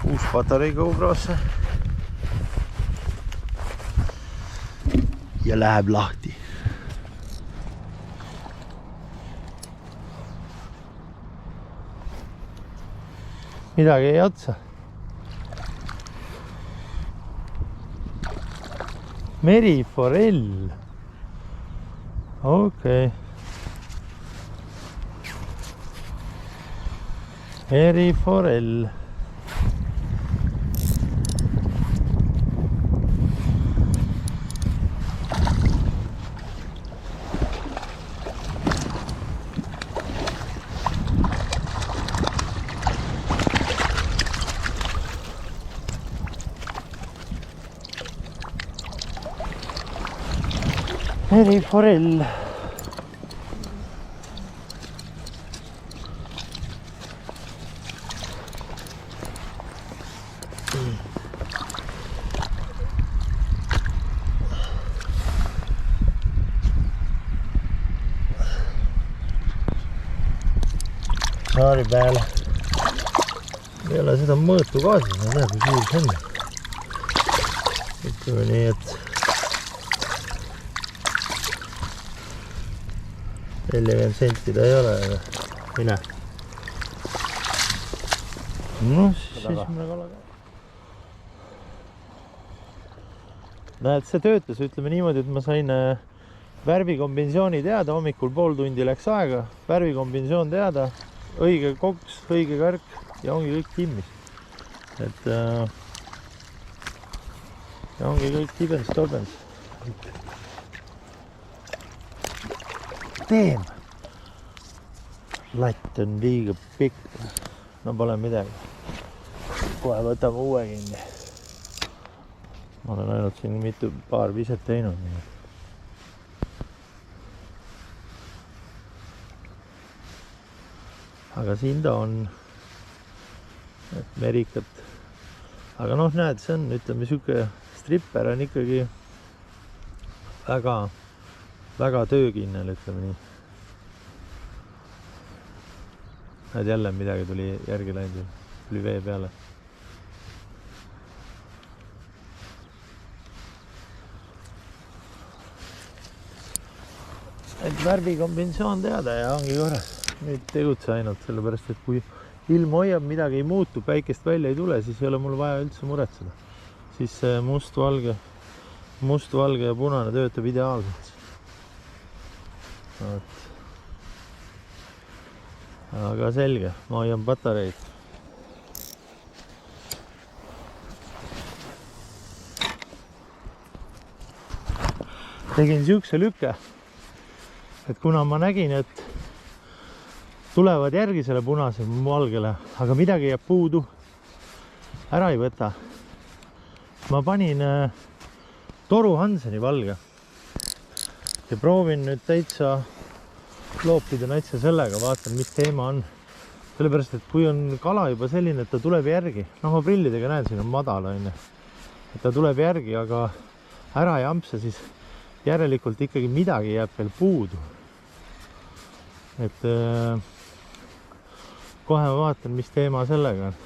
uus patarei GoProsse ja läheb lahti. Midagi ei otsa. Meriforell. Okei. Meriforell. Meriforell. Saari peal ei ole seda mõõtu kaasas, ma tean, kui suur see on. Ütleme nii, et 40 senti ta ei ole, aga mine. No siis me kalaga. Näed, see töötas, ütleme niimoodi, et ma sain värvikombinsiooni teada, hommikul pool tundi läks aega, värvikombinsioon teada, õige koks, õige kärk ja ongi kõik timmis. Et ja ongi kõik tibens-tobens. Teem. Latt on liiga pikk. No pole midagi. Kohe võtame uue kinni. Ma olen ainult siin paar viset teinud. Aga siin ta on. Et merikat. Aga noh, näed, see on, ütleme, siuke stripper on ikkagi väga töökinnel, ütleme nii. Näed, jälle midagi tuli järgi läinud, tuli vee peale. Et värvikombinatsioon teada ja ongi korras. Nüüd tegutse ainult, sellepärast, et kui ilm hoiab, midagi ei muutu, päikest välja ei tule, siis ei ole mul vaja üldse muretseda. Siis mustvalge ja punane töötab ideaalselt. Aga selge, ma hoian patareid. Tegin siukse lükke, et kuna ma nägin, et tulevad järgi selle punase valgele, aga midagi jääb puudu, ära ei võta. Ma panin Toru Hanseni valge ja proovin nüüd täitsa loopida näitsa sellega, vaatan, mis teema on. Sellepärast, et kui on kala juba selline, et ta tuleb järgi, noh, ma prillidega näen, siin on madal, et ta tuleb järgi, aga ära ei ampsa, siis järelikult ikkagi midagi jääb veel puudu. Et kohe ma vaatan, mis teema sellega on.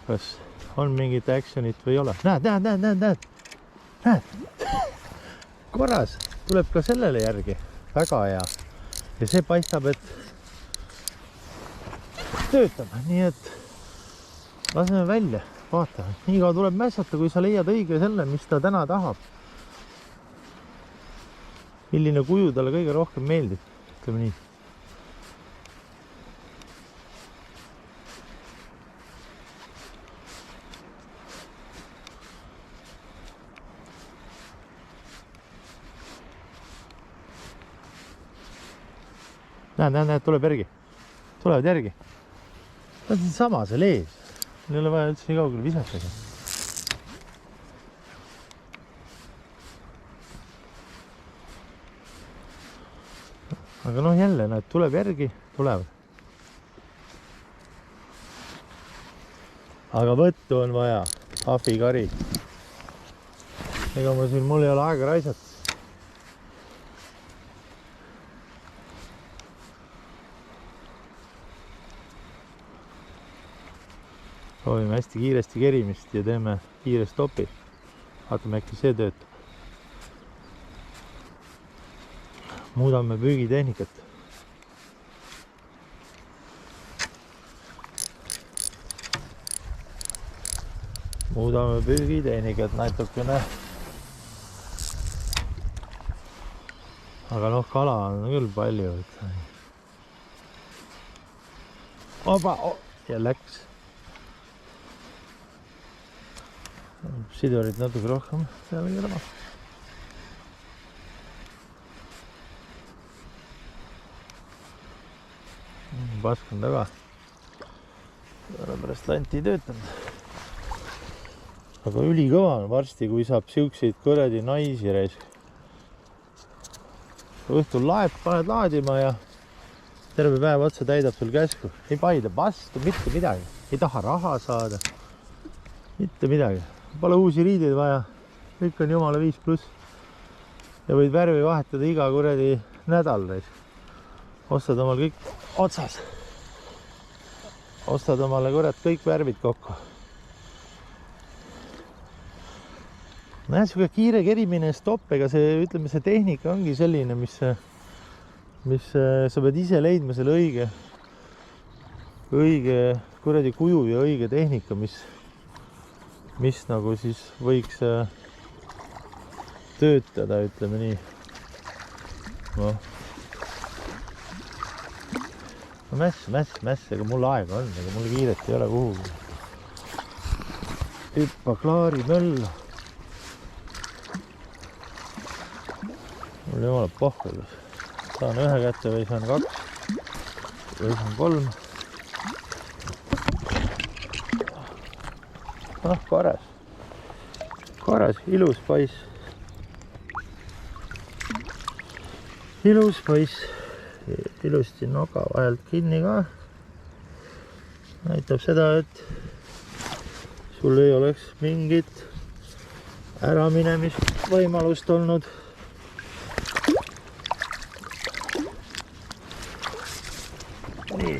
Kas on mingit actionit või ei ole. Näed. Korras, tuleb ka sellele järgi. Väga hea. Ja see paistab, et töötab. Nii et laseme välja. Vaata, nii kaua tuleb mässata, kui sa leiad õige selle, mis ta täna tahab. Milline kuju talle kõige rohkem meeldib. Ütleme nii. Näed, tuleb järgi. Tulevad järgi. Nad on sama seal ees. Ei ole vaja üldse nii kaugele visata. Aga noh, jälle, näed, tuleb järgi, tulevad. Aga võttu on vaja. Ahvikari. Ega mul ei ole aega raisata. proovime hästi kiiresti kerimist ja teeme kiire stopi. Vaatame, äkki see töötab. Muudame püügitehnikat. Muudame püügitehnikat natukene. Aga noh, kala on küll palju. Opa, ja läks. Sidurid natuke rohkem peale kerama. Pask on taga. Pärast lanti ei töötanud. Aga ülikõva on varsti, kui saab siukseid kõredi naisi reis. Õhtul paned laadima ja terve päev otsa täidab sul käsku. Ei paida vastu, mitte midagi. Ei taha raha saada. Mitte midagi. Pole uusi riideid vaja. Kõik on jumala 5+. Ja võid värvi vahetada iga kuredi nädal reis. Ostad omal kõik otsas. Ostad omale kurat kõik värvid kokku. No jah, siuke kiire kerimine stopp, ega see, ütleme, see tehnika ongi selline, mis sa pead ise leidma selle õige kuradi kuju ja õige tehnika, mis nagu siis võiks töötada, ütleme nii. No. Mäss, ega mul aega on, ega mul kiiret ei ole kuhugi. Hüppa klaari mölla. Mul jumala pohkelus. Saan ühe kätte või saan 2 või saan 3. Ah, karas, ilus paiss. Ilus paiss. Ilusti noga vahelt kinni ka. Näitab seda, et sul ei oleks mingit äraminemist võimalust olnud. Nii.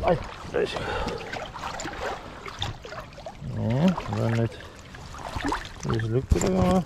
Ai, tõsi. No, ma pean nüüd lükku tegema.